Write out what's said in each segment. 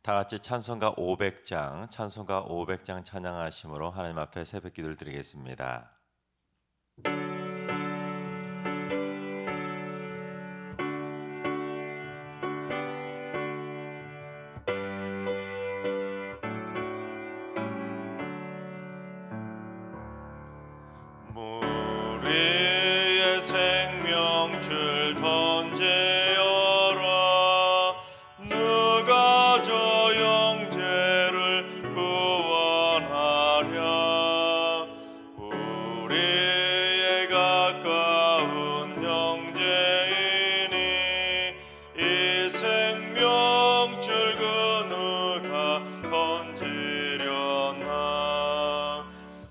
다 같이 찬송가 500장, 찬송가 500장 찬양하심으로 하나님 앞에 새벽 기도를 드리겠습니다. 우리의 생명줄 던지어라. 누가 저 영재를 구원하랴. 우리의 가까운 형제이니 이 생명줄 그 누가 던지려나.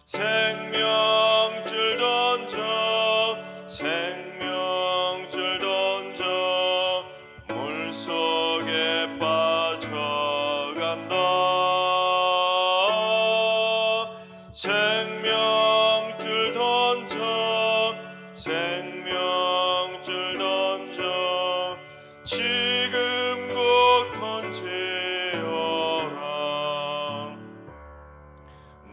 생명줄 던져, 생명줄 던져, 물속에 빠져간다. 생명줄 던져, 생명줄 던져, 지금 곧 던지어라.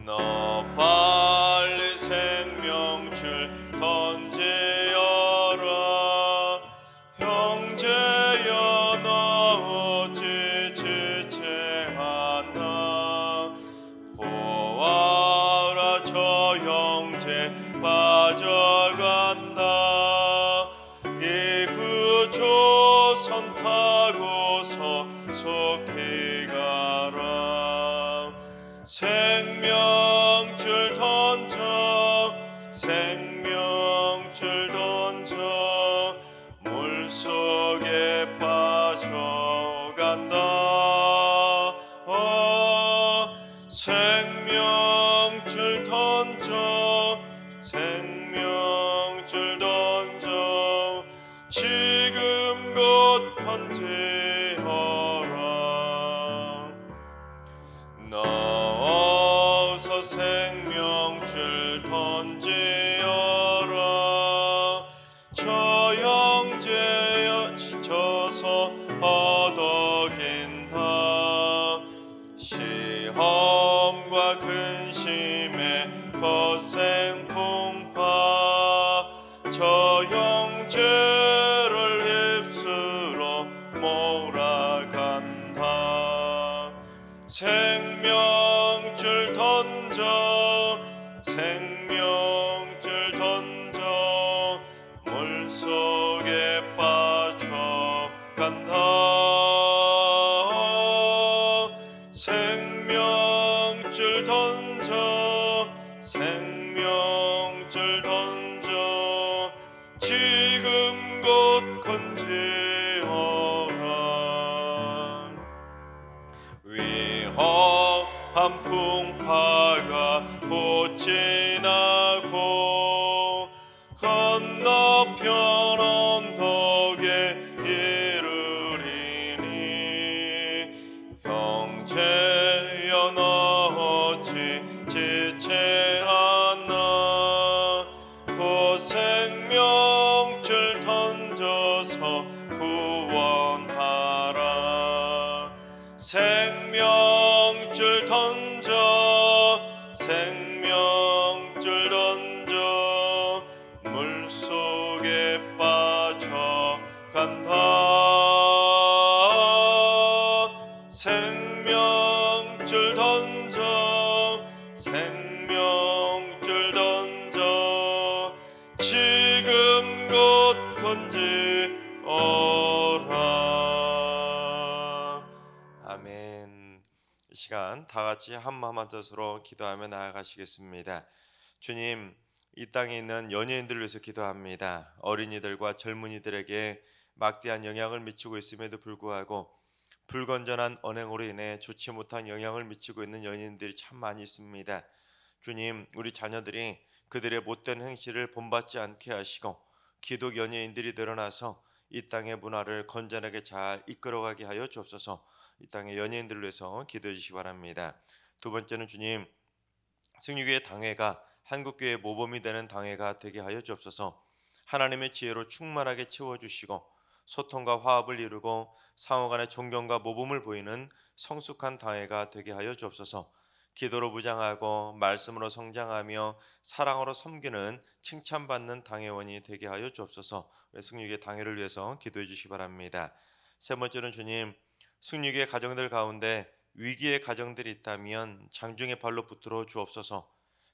너 빨리 생명줄 던지어라. 형제여 너 어찌 지체하나. 보아라 저 형제 빠져간다. 이 구조선 타고서 속히 가라. 생명줄 던져, 생명줄 던져, 물속에 빠져간다. 생명줄 던져, 생명줄 던져, 지금 곧 던지어라. 어서 생명줄 던지어라. 저 형제여 지쳐서 허덕인다. 시험과 근심에 거센 풍파, 저 형제를 휩쓸어 몰아간다. 생명줄 던져, 생명줄 던져, 물속에 빠져간다. 생명줄 던져, 생명줄 던져, 지금 곧 건지어라. 위험한 풍파가 곧 지나고 건너편 언덕에 이르리니. 형제여 너 어찌 지체하나. 곧 생명줄 던져서 구원하라. 생명줄 던져, 생명줄 던져, 물속에 빠져간다. 생명줄 던져, 생명줄 던져, 지금 곧 건지어라. 아멘. 이 시간 다 같이 한마음 뜻으로 기도하며 나아가시겠습니다. 주님, 이 땅에 있는 연예인들을 위해서 기도합니다. 어린이들과 젊은이들에게 막대한 영향을 미치고 있음에도 불구하고 불건전한 언행으로 인해 좋지 못한 영향을 미치고 있는 연예인들이 참 많이 있습니다. 주님, 우리 자녀들이 그들의 못된 행실을 본받지 않게 하시고 기독 연예인들이 늘어나서 이 땅의 문화를 건전하게 잘 이끌어가게 하여 주옵소서. 이 땅의 연예인들을 위해서 기도해 주시기 바랍니다. 두 번째는 주님, 승리교회 당회가 한국교회 모범이 되는 당회가 되게 하여 주옵소서. 하나님의 지혜로 충만하게 채워주시고 소통과 화합을 이루고 상호 간의 존경과 모범을 보이는 성숙한 당회가 되게 하여 주옵소서. 기도로 무장하고 말씀으로 성장하며 사랑으로 섬기는 칭찬받는 당회원이 되게 하여 주옵소서. 승리의 당회를 위해서 기도해 주시기 바랍니다. 세 번째는 주님, 승리의 가정들 가운데 위기의 가정들이 있다면 장중의 발로 붙들어 주옵소서.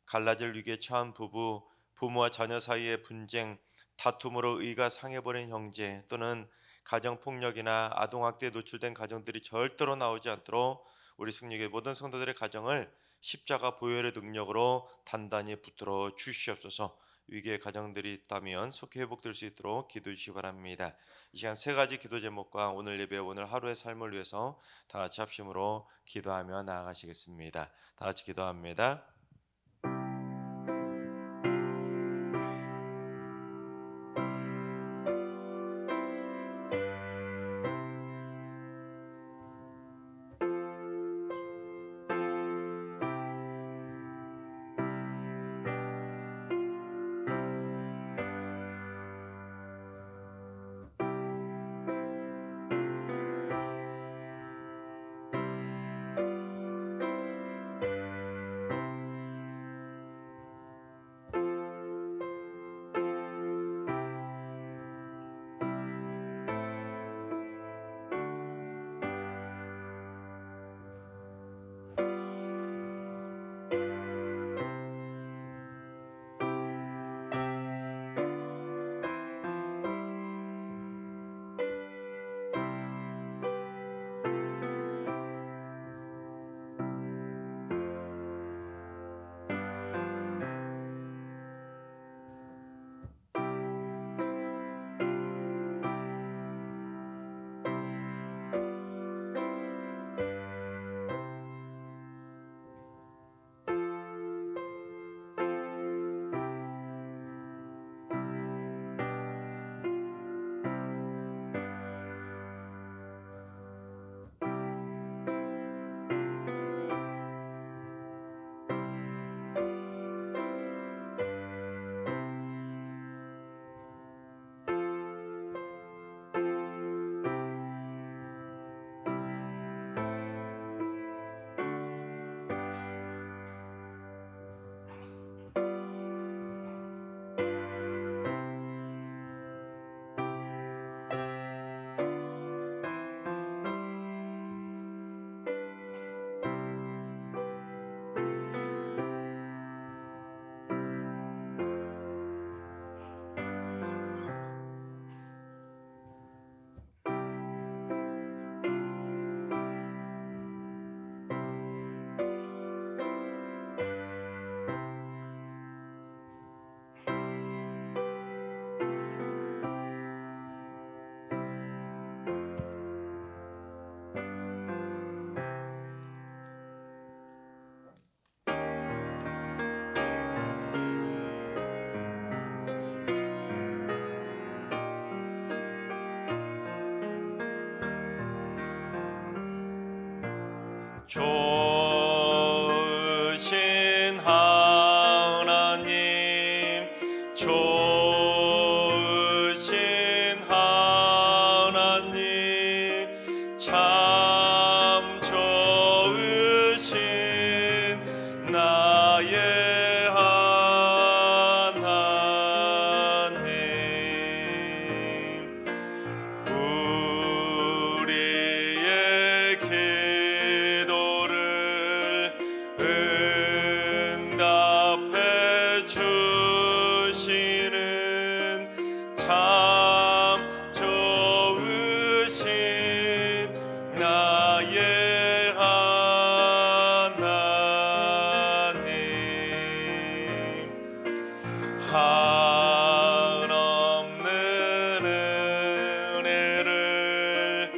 갈라질 위기에 처한 부부, 부모와 자녀 사이의 분쟁, 다툼으로 의가 상해버린 형제 또는 가정폭력이나 아동학대에 노출된 가정들이 절대로 나오지 않도록 우리 승리의 모든 성도들의 가정을 십자가 보혈의 능력으로 단단히 붙들어 주시옵소서. 위기의 가정들이 있다면 속히 회복될 수 있도록 기도해 주시기 바랍니다. 이 시간 세 가지 기도 제목과 오늘 예배, 오늘 하루의 삶을 위해서 다 같이 합심으로 기도하며 나아가시겠습니다. 다 같이 기도합니다. 좋으신 하나님, 좋으신 하나님, 참 좋으신 나의 하나님, 우리의 기도를 응답해 주시는 참 좋으신 나의 하나님, 한없는 은혜를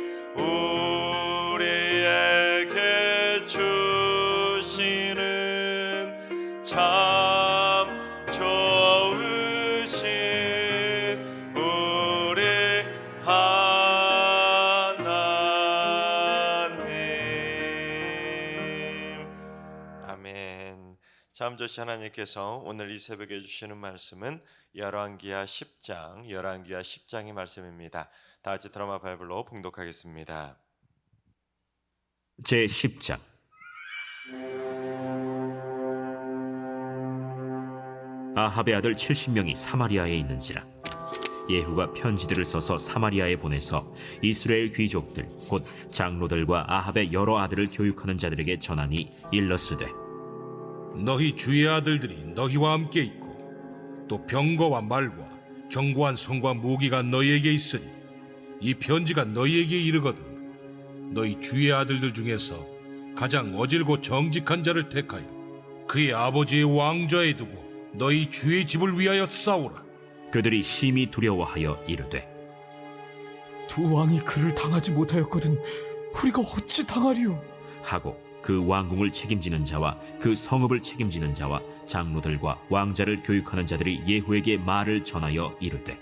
우리에게 주시는 참 좋으신 우리 하나님. 아멘. 참 좋으신 하나님께서 오늘 이 새벽에 주시는 말씀은 열왕기하 10장의 말씀입니다. 다 같이 드라마 바이블로 봉독하겠습니다. 제10장. 아합의 아들 70명이 사마리아에 있는지라 예후가 편지들을 써서 사마리아에 보내서 이스라엘 귀족들 곧 장로들과 아합의 여러 아들을 교육하는 자들에게 전하니 일러스되 너희 주의 아들들이 너희와 함께 있고 또 병거와 말과 견고한 성과 무기가 너희에게 있으니 이 편지가 너희에게 이르거든 너희 주의 아들들 중에서 가장 어질고 정직한 자를 택하여 그의 아버지의 왕좌에 두고 너희 주의 집을 위하여 싸우라. 그들이 심히 두려워하여 이르되 두 왕이 그를 당하지 못하였거든 우리가 어찌 당하리요? 하고 그 왕궁을 책임지는 자와 그 성읍을 책임지는 자와 장로들과 왕자를 교육하는 자들이 예후에게 말을 전하여 이르되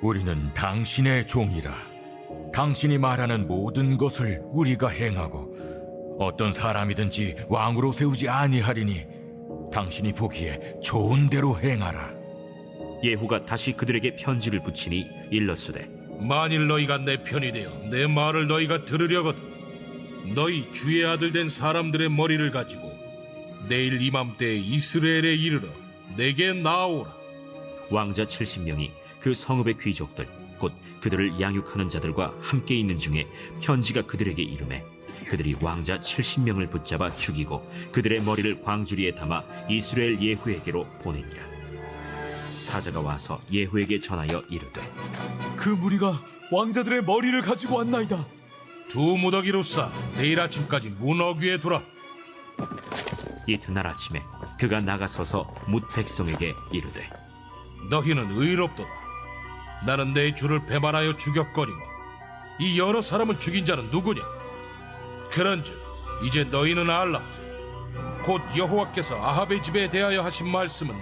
우리는 당신의 종이라. 당신이 말하는 모든 것을 우리가 행하고 어떤 사람이든지 왕으로 세우지 아니하리니 당신이 보기에 좋은 대로 행하라. 예후가 다시 그들에게 편지를 붙이니 일러스되 만일 너희가 내 편이 되어 내 말을 너희가 들으려거든 너희 주의 아들 된 사람들의 머리를 가지고 내일 이맘때에 이스라엘에 이르러 내게 나오라. 왕자 70명이 그 성읍의 귀족들 곧 그들을 양육하는 자들과 함께 있는 중에 편지가 그들에게 이르매 그들이 왕자 70명을 붙잡아 죽이고 그들의 머리를 광주리에 담아 이스라엘 예후에게로 보내니라. 사자가 와서 예후에게 전하여 이르되 그 무리가 왕자들의 머리를 가지고 왔나이다. 두 무더기로 싸 내일 아침까지 문 어귀에 두라. 이튿날 아침에 그가 나가서서 뭇 백성에게 이르되 너희는 의롭도다. 나는 내 주를 배반하여 죽였거니와 이 여러 사람을 죽인 자는 누구냐? 그런즉 이제 너희는 알라. 곧 여호와께서 아합의 집에 대하여 하신 말씀은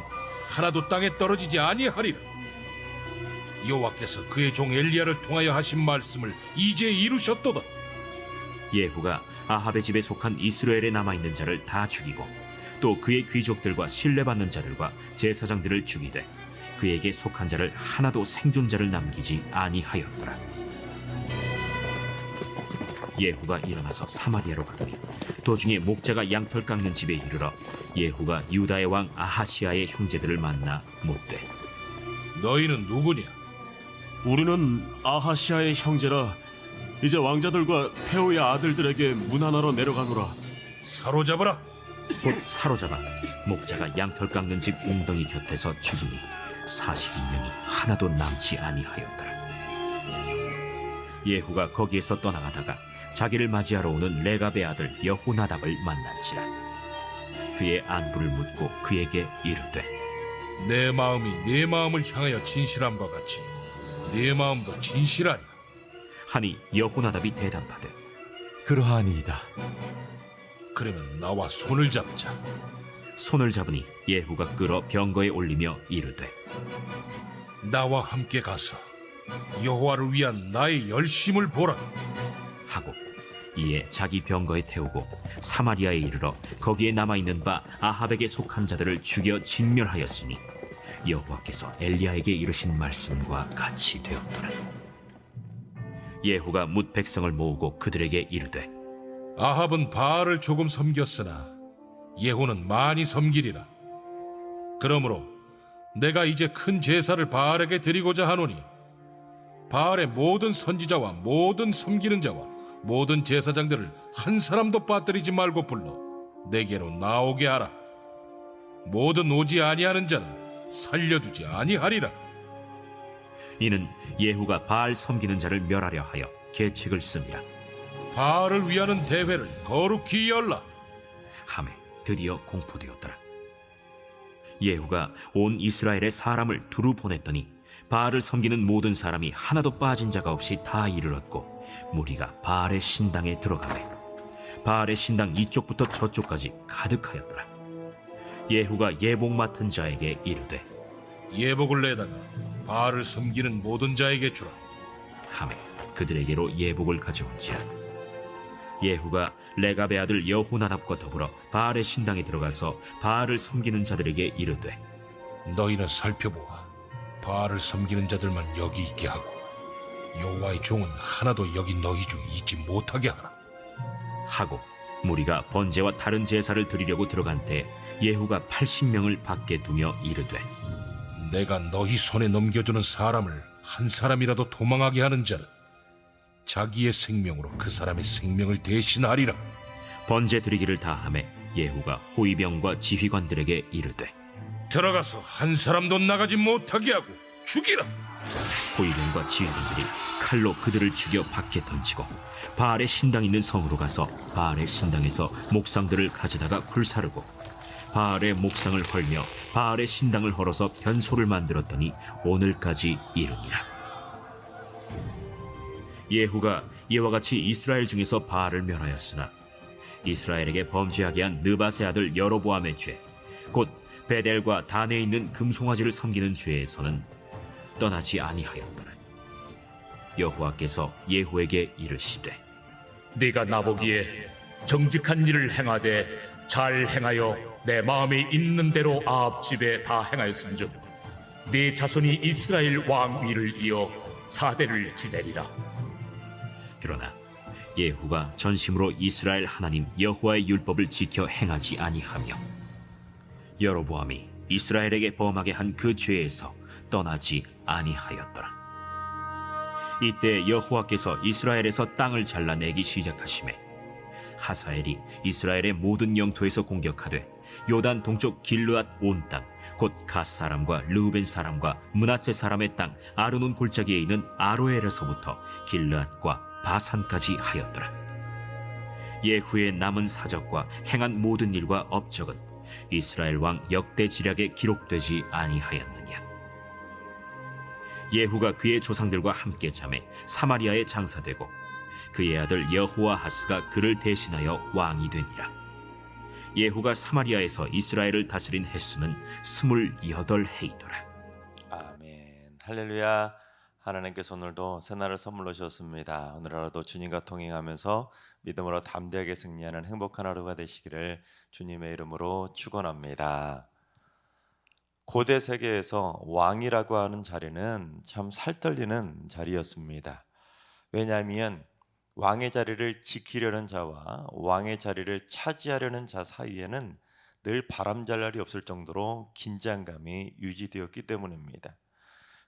하나도 땅에 떨어지지 아니하리라. 여호와께서 그의 종 엘리야를 통하여 하신 말씀을 이제 이루셨도다. 예후가 아합의 집에 속한 이스라엘에 남아있는 자를 다 죽이고 또 그의 귀족들과 신뢰받는 자들과 제사장들을 죽이되 그에게 속한 자를 하나도 생존자를 남기지 아니하였더라. 예후가 일어나서 사마리아로 가더니 도중에 목자가 양털 깎는 집에 이르러 예후가 유다의 왕 아하시아의 형제들을 만나 묻되 너희는 누구냐? 우리는 아하시아의 형제라. 이제 왕자들과 페오의 아들들에게 문안하러 내려가노라. 사로잡아라. 곧 사로잡아 목자가 양털 깎는 집 웅덩이 곁에서 죽이니 40명이 하나도 남지 아니하였더라. 예후가 거기에서 떠나가다가 자기를 맞이하러 오는 레갑의 아들 여호나답을 만난지라. 그의 안부를 묻고 그에게 이르되 내 마음이 네 마음을 향하여 진실함과 같이 네 마음도 진실하니. 하니 여호나답이 대답하되 그러하니이다. 그러면 나와 손을 잡자. 손을 잡으니 예후가 끌어 병거에 올리며 이르되 나와 함께 가서 여호와를 위한 나의 열심을 보라. 하고 이에 자기 병거에 태우고 사마리아에 이르러 거기에 남아있는 바 아합에게 속한 자들을 죽여 진멸하였으니 여호와께서 엘리야에게 이르신 말씀과 같이 되었더라. 예후가 뭇 백성을 모으고 그들에게 이르되 아합은 바알을 조금 섬겼으나 예후는 많이 섬기리라. 그러므로 내가 이제 큰 제사를 바알에게 드리고자 하노니 바알의 모든 선지자와 모든 섬기는 자와 모든 제사장들을 한 사람도 빠뜨리지 말고 불러 내게로 나오게 하라. 모든 오지 아니하는 자는 살려두지 아니하리라. 이는 예후가 바알 섬기는 자를 멸하려 하여 계책을 씁니다. 바알을 위하는 대회를 거룩히 열라. 하매 드디어 공포되었더라. 예후가 온 이스라엘의 사람을 두루 보냈더니 바알을 섬기는 모든 사람이 하나도 빠진 자가 없이 다 이르렀고 무리가 바알의 신당에 들어가매 바알의 신당 이쪽부터 저쪽까지 가득하였더라. 예후가 예복 맡은 자에게 이르되 예복을 내다가 바알을 섬기는 모든 자에게 주라. 하매 그들에게로 예복을 가져온지라. 예후가 레갑의 아들 여호나답과 더불어 바알의 신당에 들어가서 바알을 섬기는 자들에게 여호와의 종은 하나도 여기 너희 중에 있지 못하게 하라. 하고 무리가 번제와 다른 제사를 드리려고 들어간 때 예후가 80명을 밖에 두며 이르되 내가 너희 손에 넘겨주는 사람을 한 사람이라도 도망하게 하는 자는 자기의 생명으로 그 사람의 생명을 대신하리라. 번제 드리기를 다하매 예후가 호위병과 지휘관들에게 이르되 들어가서 한 사람도 나가지 못하게 하고 죽이라. 호위병과 지휘관들이 칼로 그들을 죽여 밖에 던지고 바알의 신당 있는 성으로 가서 바알의 신당에서 목상들을 가져다가 불사르고 바알의 목상을 헐며 바알의 신당을 헐어서 변소를 만들었더니 오늘까지 이르니라. 예후가 이와 같이 이스라엘 중에서 바알을 멸하였으나 이스라엘에게 범죄하게 한 느밧의 아들 여로보암의 죄, 곧 베델과 단에 있는 금송아지를 섬기는 죄에서는 떠나지 아니하였더라. 여호와께서 예후에게 이르시되 네가 나보기에 정직한 일을 행하되 잘 행하여 내 마음에 있는 대로 아합 집에 다 행하였은즉 네 자손이 이스라엘 왕 위를 이어 사대를 지내리라. 그러나 예후가 전심으로 이스라엘 하나님 여호와의 율법을 지켜 행하지 아니하며 여로보암이 이스라엘에게 범하게 한 그 죄에서 떠나지 아니하였더라. 이때 여호와께서 이스라엘에서 땅을 잘라내기 시작하시매 하사엘이 이스라엘의 모든 영토에서 공격하되 요단 동쪽 길르앗 온 땅 곧 갓 사람과 르우벤 사람과 므낫세 사람의 땅 아르논 골짜기에 있는 아로엘에서부터 길르앗과 바산까지 하였더라. 예후의 남은 사적과 행한 모든 일과 업적은 이스라엘 왕 역대 지략에 기록되지 아니하였느냐. 예후가 그의 조상들과 함께 잠에 사마리아에 장사되고 그의 아들 여호아하스가 그를 대신하여 왕이 되니라. 예후가 사마리아에서 이스라엘을 다스린 횟수는 28해이더라. 아멘. 할렐루야. 하나님께서 오늘도 새날을 선물로 주셨습니다. 오늘 하루도 주님과 동행하면서 믿음으로 담대하게 승리하는 행복한 하루가 되시기를 주님의 이름으로 축원합니다. 고대 세계에서 왕이라고 하는 자리는 참 살떨리는 자리였습니다. 왜냐하면 왕의 자리를 지키려는 자와 왕의 자리를 차지하려는 자 사이에는 늘 바람잘 날이 없을 정도로 긴장감이 유지되었기 때문입니다.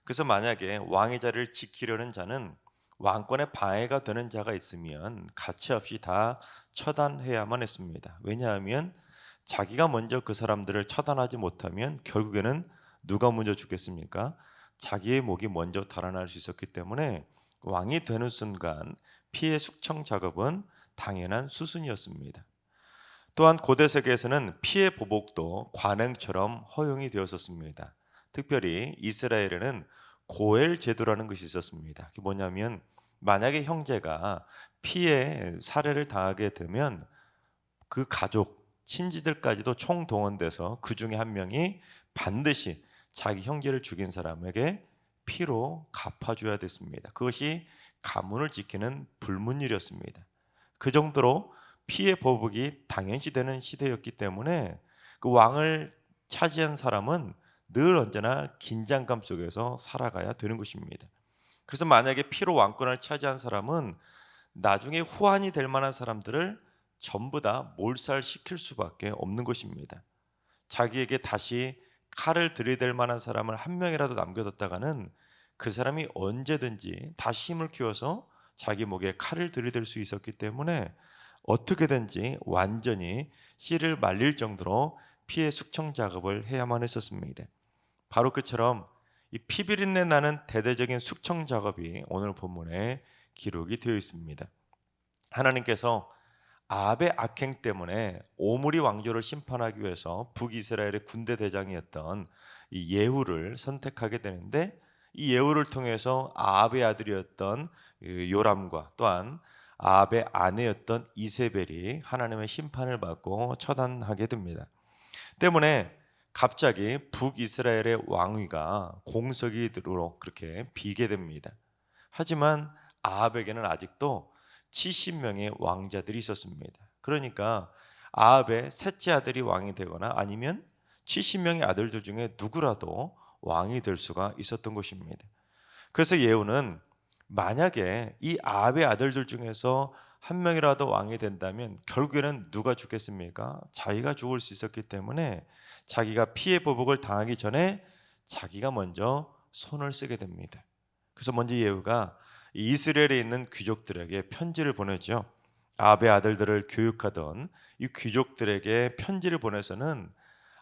그래서 만약에 왕의 자리를 지키려는 자는 왕권에 방해가 되는 자가 있으면 가차없이 다 처단해야만 했습니다. 왜냐하면 자기가 먼저 그 사람들을 처단하지 못하면 결국에는 누가 먼저 죽겠습니까? 자기의 목이 먼저 달아날 수 있었기 때문에 왕이 되는 순간 피해 숙청 작업은 당연한 수순이었습니다. 또한 고대 세계에서는 피해 보복도 관행처럼 허용이 되었었습니다. 특별히 이스라엘에는 고엘 제도라는 것이 있었습니다. 그게 뭐냐면 만약에 형제가 피해 살해를 당하게 되면 그 가족, 친지들까지도 총동원돼서 그 중에 한 명이 반드시 자기 형제를 죽인 사람에게 피로 갚아줘야 됐습니다. 그것이 가문을 지키는 불문율이었습니다. 그 정도로 피해 보복이 당연시되는 시대였기 때문에 그 왕을 차지한 사람은 늘 언제나 긴장감 속에서 살아가야 되는 것입니다. 그래서 만약에 피로 왕권을 차지한 사람은 나중에 후환이 될 만한 사람들을 전부 다 몰살시킬 수밖에 없는 것입니다. 자기에게 다시 칼을 들이댈 만한 사람을 한 명이라도 남겨뒀다가는 그 사람이 언제든지 다시 힘을 키워서 자기 목에 칼을 들이댈 수 있었기 때문에 어떻게든지 완전히 씨를 말릴 정도로 피해 숙청 작업을 해야만 했었습니다. 바로 그처럼 이 피비린내 나는 대대적인 숙청 작업이 오늘 본문에 기록이 되어 있습니다. 하나님께서 아합의 악행 때문에 오므리 왕조를 심판하기 위해서 북이스라엘의 군대 대장이었던 이 예후를 선택하게 되는데 이 예후를 통해서 아합의 아들이었던 요람과 또한 아합의 아내였던 이세벨이 하나님의 심판을 받고 처단하게 됩니다. 때문에 갑자기 북이스라엘의 왕위가 공석이로 그렇게 비게 됩니다. 하지만 아합에게는 아직도 70명의 왕자들이 있었습니다. 그러니까 아합의 셋째 아들이 왕이 되거나 아니면 70명의 아들들 중에 누구라도 왕이 될 수가 있었던 것입니다. 그래서 예후는 만약에 이 아합의 아들들 중에서 한 명이라도 왕이 된다면 결국에는 누가 죽겠습니까? 자기가 죽을 수 있었기 때문에 자기가 피해 보복을 당하기 전에 자기가 먼저 손을 쓰게 됩니다. 그래서 먼저 예후가 이스라엘에 있는 귀족들에게 편지를 보내죠. 아합의 아들들을 교육하던 이 귀족들에게 편지를 보내서는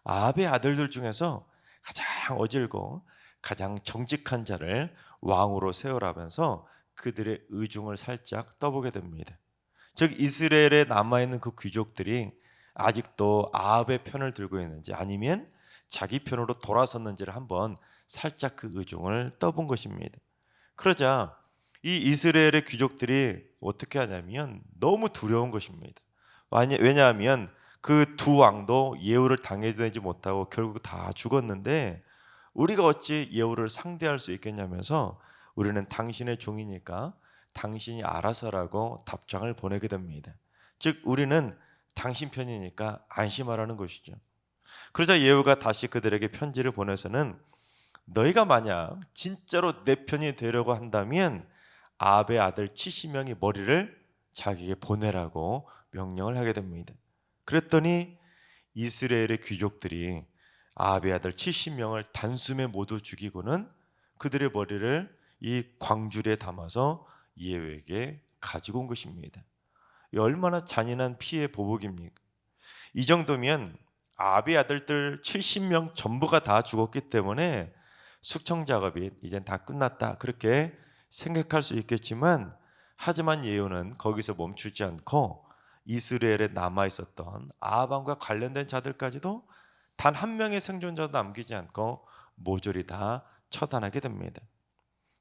아합의 아들들 중에서 가장 어질고 가장 정직한 자를 왕으로 세우라면서 그들의 의중을 살짝 떠보게 됩니다. 즉 이스라엘에 남아있는 그 귀족들이 아직도 아합의 편을 들고 있는지 아니면 자기 편으로 돌아섰는지를 한번 살짝 그 의중을 떠본 것입니다. 그러자 이 이스라엘의 귀족들이 어떻게 하냐면 너무 두려운 것입니다. 왜냐하면 그 두 왕도 예후를 당해내지 못하고 결국 다 죽었는데 우리가 어찌 예후를 상대할 수 있겠냐면서 우리는 당신의 종이니까 당신이 알아서라고 답장을 보내게 됩니다. 즉 우리는 당신 편이니까 안심하라는 것이죠. 그러자 예후가 다시 그들에게 편지를 보내서는 너희가 만약 진짜로 내 편이 되려고 한다면 아합의 아들 70명이 머리를 자기에게 보내라고 명령을 하게 됩니다. 그랬더니 이스라엘의 귀족들이 아합의 아들 70명을 단숨에 모두 죽이고는 그들의 머리를 이 광주리에 담아서 예후에게 가지고 온 것입니다. 얼마나 잔인한 피해 보복입니까? 이 정도면 아합의 아들들 70명 전부가 다 죽었기 때문에 숙청 작업이 이젠 다 끝났다 그렇게 생각할 수 있겠지만 하지만 예후는 거기서 멈추지 않고 이스라엘에 남아 있었던 아합 왕과 관련된 자들까지도 단 한 명의 생존자도 남기지 않고 모조리 다 처단하게 됩니다.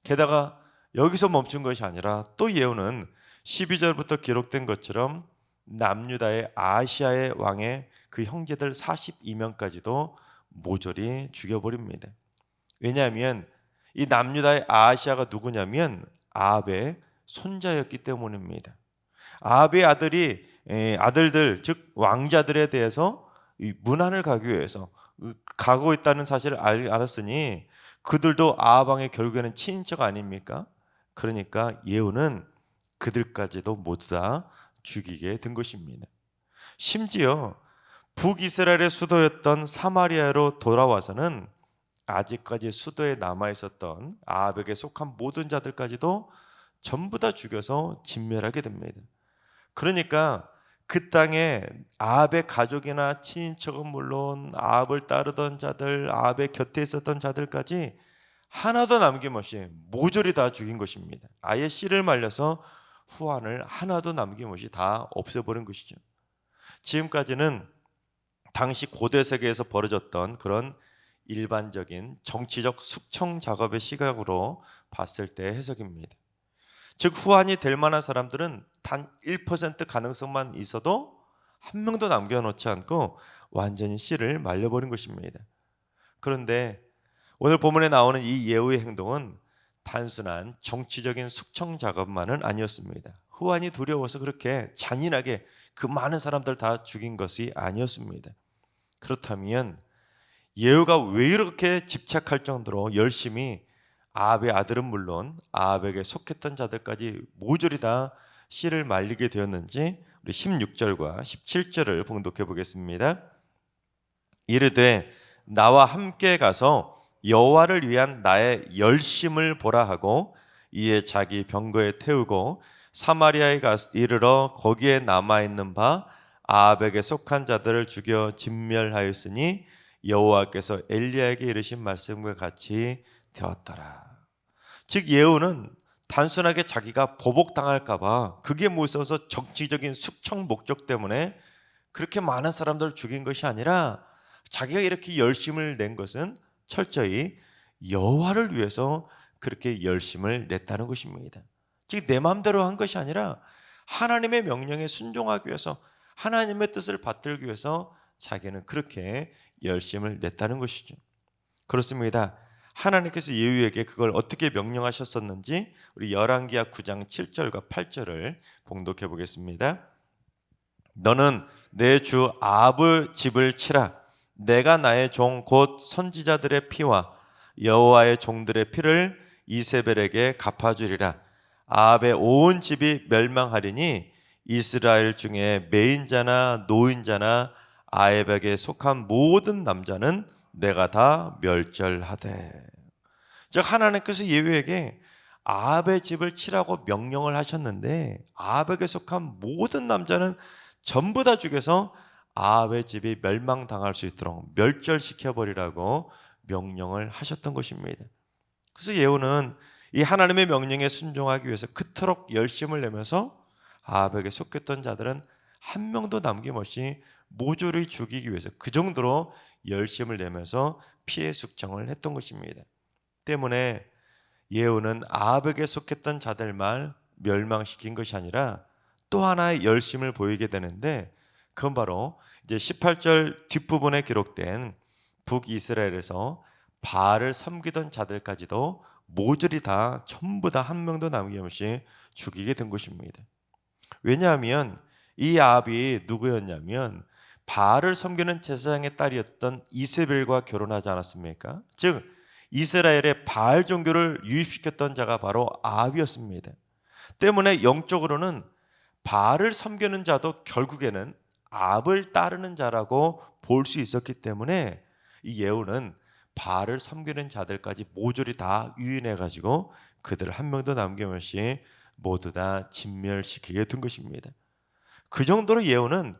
게다가 여기서 멈춘 것이 아니라 또 예후는 12절부터 기록된 것처럼 남유다의 아하시아의 왕의 그 형제들 42명까지도 모조리 죽여버립니다. 왜냐하면 이 남유다의 아하시아가 누구냐면 아합의 손자였기 때문입니다. 아합의 아들들 즉 왕자들에 대해서 문안을 가기 위해서 가고 있다는 사실을 알았으니 그들도 아합 왕의 결국에는 친인척 아닙니까? 그러니까 예후는 그들까지도 모두 다 죽이게 된 것입니다. 심지어 북이스라엘의 수도였던 사마리아로 돌아와서는 아직까지 수도에 남아 있었던 아합에게 속한 모든 자들까지도 전부 다 죽여서 진멸하게 됩니다. 그러니까 그 땅에 아합의 가족이나 친인척은 물론 아합을 따르던 자들, 아합의 곁에 있었던 자들까지 하나도 남김없이 모조리 다 죽인 것입니다. 아예 씨를 말려서 후환을 하나도 남김없이 다 없애버린 것이죠. 지금까지는 당시 고대 세계에서 벌어졌던 그런 일반적인 정치적 숙청 작업의 시각으로 봤을 때 해석입니다. 즉 후환이 될 만한 사람들은 단 1% 가능성만 있어도 한 명도 남겨놓지 않고 완전히 씨를 말려버린 것입니다. 그런데 오늘 본문에 나오는 이 예후의 행동은 단순한 정치적인 숙청 작업만은 아니었습니다. 후환이 두려워서 그렇게 잔인하게 그 많은 사람들 다 죽인 것이 아니었습니다. 그렇다면 예후가 왜 이렇게 집착할 정도로 열심히 아합의 아들은 물론 아합에게 속했던 자들까지 모조리 다 씨를 말리게 되었는지 우리 16절과 17절을 봉독해 보겠습니다. 이르되 나와 함께 가서 여호와를 위한 나의 열심을 보라 하고 이에 자기 병거에 태우고 사마리아에 이르러 거기에 남아 있는 바 아합에게 속한 자들을 죽여 진멸하였으니 여호와께서 엘리야에게 이르신 말씀과 같이 되었더라. 즉 예후는 단순하게 자기가 보복당할까 봐 그게 무서워서 정치적인 숙청 목적 때문에 그렇게 많은 사람들을 죽인 것이 아니라 자기가 이렇게 열심을 낸 것은 철저히 여호와를 위해서 그렇게 열심을 냈다는 것입니다. 즉 내 마음대로 한 것이 아니라 하나님의 명령에 순종하기 위해서 하나님의 뜻을 받들기 위해서 자기는 그렇게 열심을 냈다는 것이죠. 그렇습니다. 하나님께서 예후에게 그걸 어떻게 명령하셨었는지 우리 열왕기하 9장 7절과 8절을 봉독해 보겠습니다. 너는 내 주 아합의 집을 치라. 내가 나의 종 곧 선지자들의 피와 여호와의 종들의 피를 이세벨에게 갚아주리라. 아합의 온 집이 멸망하리니 이스라엘 중에 매인자나 노인자나 아합에게 속한 모든 남자는 내가 다 멸절하되. 즉 하나님께서 예후에게 아합의 집을 치라고 명령을 하셨는데 아합에게 속한 모든 남자는 전부 다 죽여서 아합의 집이 멸망당할 수 있도록 멸절시켜 버리라고 명령을 하셨던 것입니다. 그래서 예후는 이 하나님의 명령에 순종하기 위해서 그토록 열심을 내면서 아합에게 속했던 자들은 한 명도 남김없이 모조리 죽이기 위해서 그 정도로 열심을 내면서 피해 숙청을 했던 것입니다. 때문에 예후는 아합에게 속했던 자들만 멸망시킨 것이 아니라 또 하나의 열심을 보이게 되는데, 그건 바로 이제 18절 뒷부분에 기록된 북이스라엘에서 바알을 섬기던 자들까지도 모조리 다 전부 다 한 명도 남김없이 죽이게 된 것입니다. 왜냐하면 이 아합이 누구였냐면 바알을 섬기는 제사장의 딸이었던 이세벨과 결혼하지 않았습니까? 즉 이스라엘의 바알 종교를 유입시켰던 자가 바로 아합이었습니다. 때문에 영적으로는 바알을 섬기는 자도 결국에는 아합을 따르는 자라고 볼 수 있었기 때문에 이 예후는 바알을 섬기는 자들까지 모조리 다 유인해가지고 그들 한 명도 남김없이 모두 다 진멸시키게 된 것입니다. 그 정도로 예후는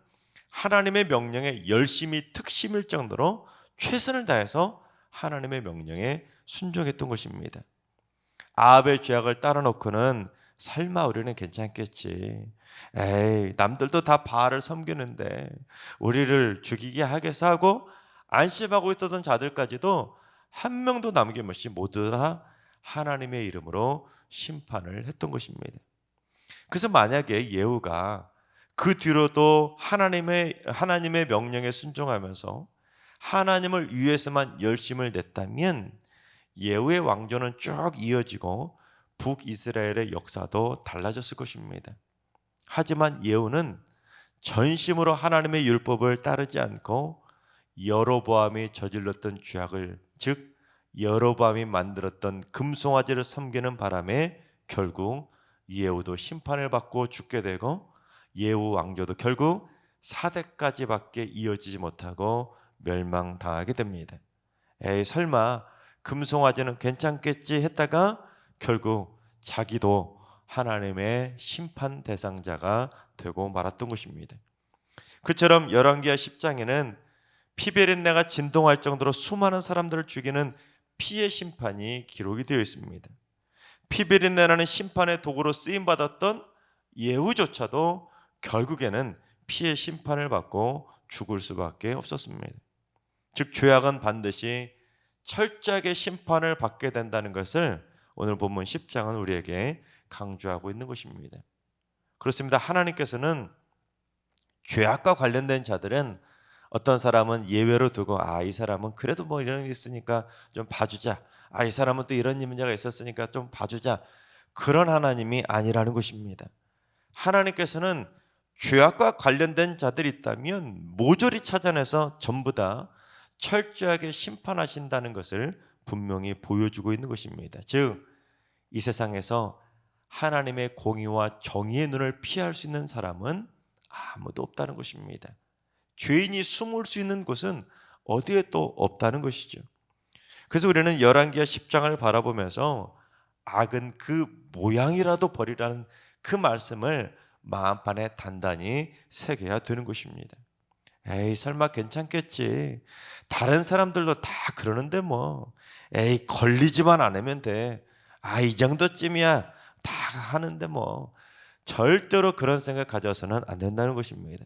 하나님의 명령에 열심히 특심일 정도로 최선을 다해서 하나님의 명령에 순종했던 것입니다. 아합의 죄악을 따라놓고는 설마 우리는 괜찮겠지, 에이 남들도 다 바알을 섬기는데 우리를 죽이게 하겠어 하고 안심하고 있었던 자들까지도 한 명도 남김없이 모두 다 하나님의 이름으로 심판을 했던 것입니다. 그래서 만약에 예후가 그 뒤로도 하나님의 명령에 순종하면서 하나님을 위해서만 열심을 냈다면 예후의 왕조는 쭉 이어지고 북이스라엘의 역사도 달라졌을 것입니다. 하지만 예후는 전심으로 하나님의 율법을 따르지 않고 여로보암이 저질렀던 죄악을, 즉 여로보암이 만들었던 금송아지를 섬기는 바람에 결국 예후도 심판을 받고 죽게 되고 예후 왕조도 결국 4대까지밖에 이어지지 못하고 멸망당하게 됩니다. 에이 설마 금송아지는 괜찮겠지 했다가 결국 자기도 하나님의 심판 대상자가 되고 말았던 것입니다. 그처럼 열왕기하 10장에는 피베린내가 진동할 정도로 수많은 사람들을 죽이는 피의 심판이 기록이 되어 있습니다. 피베린내라는 심판의 도구로 쓰임받았던 예후조차도 결국에는 피의 심판을 받고 죽을 수밖에 없었습니다. 즉 죄악은 반드시 철저하게 심판을 받게 된다는 것을 오늘 본문 10장은 우리에게 강조하고 있는 것입니다. 그렇습니다. 하나님께서는 죄악과 관련된 자들은 어떤 사람은 예외로 두고 이 사람은 그래도 뭐 이런 게 있으니까 좀 봐주자, 이 사람은 또 이런 문제가 있었으니까 좀 봐주자, 그런 하나님이 아니라는 것입니다. 하나님께서는 죄악과 관련된 자들이 있다면 모조리 찾아내서 전부 다 철저하게 심판하신다는 것을 분명히 보여주고 있는 것입니다. 즉 이 세상에서 하나님의 공의와 정의의 눈을 피할 수 있는 사람은 아무도 없다는 것입니다. 죄인이 숨을 수 있는 곳은 어디에 또 없다는 것이죠. 그래서 우리는 열왕기하 10장을 바라보면서 악은 그 모양이라도 버리라는 그 말씀을 마음판에 단단히 새겨야 되는 것입니다. 에이 설마 괜찮겠지, 다른 사람들도 다 그러는데 뭐, 에이 걸리지만 않으면 돼, 이 정도쯤이야 다 하는데 뭐, 절대로 그런 생각 가져서는 안 된다는 것입니다.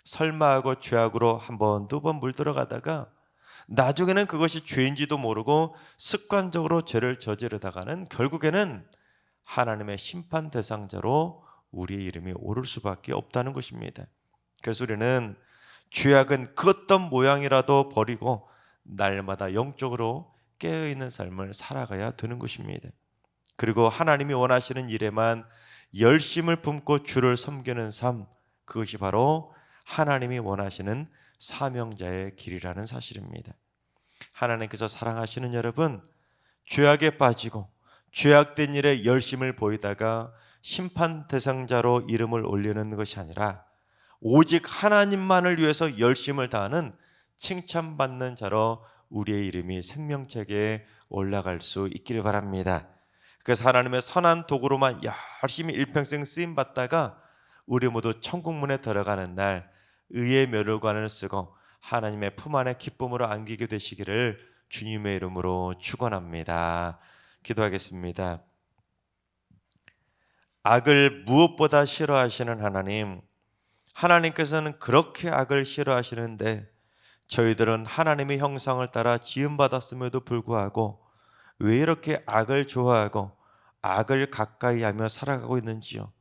설마 하고 죄악으로 한 번, 두 번 물들어가다가 나중에는 그것이 죄인지도 모르고 습관적으로 죄를 저지르다가는 결국에는 하나님의 심판 대상자로 우리의 이름이 오를 수밖에 없다는 것입니다. 그래서 우리는 죄악은 그 어떤 모양이라도 버리고 날마다 영적으로 깨어있는 삶을 살아가야 되는 것입니다. 그리고 하나님이 원하시는 일에만 열심을 품고 주를 섬기는 삶, 그것이 바로 하나님이 원하시는 사명자의 길이라는 사실입니다. 하나님께서 사랑하시는 여러분, 죄악에 빠지고 죄악된 일에 열심을 보이다가 심판 대상자로 이름을 올리는 것이 아니라 오직 하나님만을 위해서 열심을 다하는 칭찬받는 자로 우리의 이름이 생명책에 올라갈 수 있기를 바랍니다. 그래서 하나님의 선한 도구로만 열심히 일평생 쓰임받다가 우리 모두 천국문에 들어가는 날 의의 멸류관을 쓰고 하나님의 품 안에 기쁨으로 안기게 되시기를 주님의 이름으로 축원합니다. 기도하겠습니다. 악을 무엇보다 싫어하시는 하나님, 하나님께서는 그렇게 악을 싫어하시는데 저희들은 하나님의 형상을 따라 지음받았음에도 불구하고 왜 이렇게 악을 좋아하고 악을 가까이 하며 살아가고 있는지요.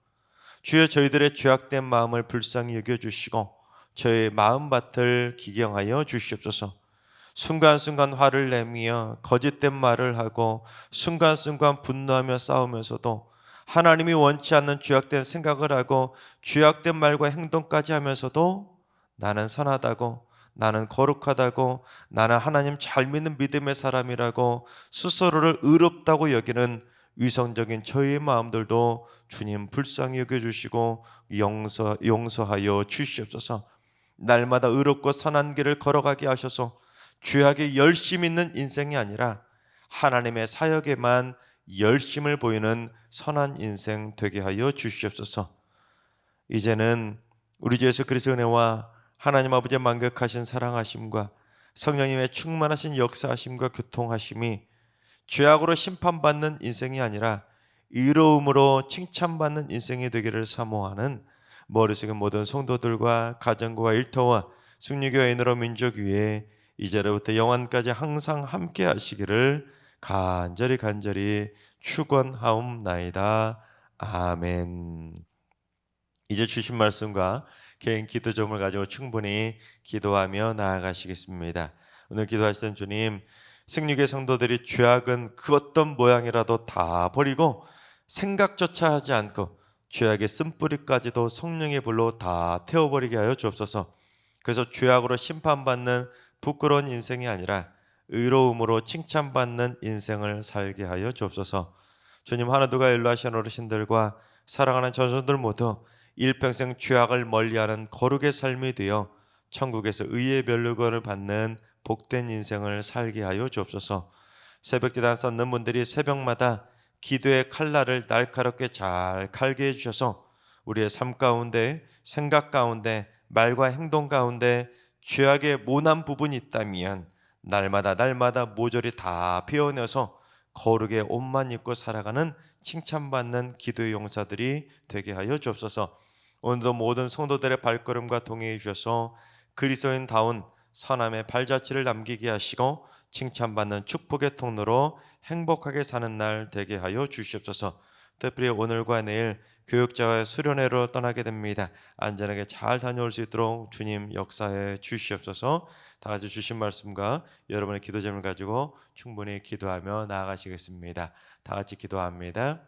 주여, 저희들의 죄악된 마음을 불쌍히 여겨주시고 저의 마음밭을 기경하여 주시옵소서. 순간순간 화를 내며 거짓된 말을 하고 순간순간 분노하며 싸우면서도 하나님이 원치 않는 죄악된 생각을 하고 죄악된 말과 행동까지 하면서도 나는 선하다고, 나는 거룩하다고, 나는 하나님 잘 믿는 믿음의 사람이라고 스스로를 의롭다고 여기는 위선적인 저희의 마음들도 주님 불쌍히 여겨주시고 용서하여 주시옵소서. 날마다 의롭고 선한 길을 걸어가게 하셔서 죄악에 열심 있는 인생이 아니라 하나님의 사역에만 열심을 보이는 선한 인생 되게 하여 주시옵소서. 이제는 우리 주 예수 그리스도의 은혜와 하나님 아버지의 만극하신 사랑하심과 성령님의 충만하신 역사하심과 교통하심이 죄악으로 심판받는 인생이 아니라 의로움으로 칭찬받는 인생이 되기를 사모하는 머릿속의 모든 성도들과 가정과 일터와 숙리교회인으로 민족 위에 이제로부터 영원까지 항상 함께 하시기를 간절히 축원하옵나이다. 아멘. 이제 주신 말씀과 개인 기도 점을 가지고 충분히 기도하며 나아가시겠습니다. 오늘 기도하시던 주님, 승리교회 성도들이 죄악은 그 어떤 모양이라도 다 버리고 생각조차 하지 않고 죄악의 쓴뿌리까지도 성령의 불로 다 태워버리게 하여 주옵소서. 그래서 죄악으로 심판받는 부끄러운 인생이 아니라 의로움으로 칭찬받는 인생을 살게 하여 주옵소서. 주님, 하나두가 일러하신 어르신들과 사랑하는 전손들 모두 일평생 죄악을 멀리하는 거룩의 삶이 되어 천국에서 의의 멸류관을 받는 복된 인생을 살게 하여 주옵소서. 새벽기도 쌓는 분들이 새벽마다 기도의 칼날을 날카롭게 잘 칼게 해주셔서 우리의 삶 가운데, 생각 가운데, 말과 행동 가운데 죄악의 모난 부분이 있다면 날마다 모조리 다 베어내서 거룩의 옷만 입고 살아가는 칭찬받는 기도의 용사들이 되게 하여 주옵소서. 오늘도 모든 성도들의 발걸음과 동행해 주셔서 그리스도인다운 선함의 발자취를 남기게 하시고 칭찬받는 축복의 통로로 행복하게 사는 날 되게 하여 주시옵소서. 특별히 오늘과 내일 교육자와 수련회로 떠나게 됩니다. 안전하게 잘 다녀올 수 있도록 주님 역사해 주시옵소서. 다 같이 주신 말씀과 여러분의 기도 제목을 가지고 충분히 기도하며 나아가시겠습니다. 다 같이 기도합니다.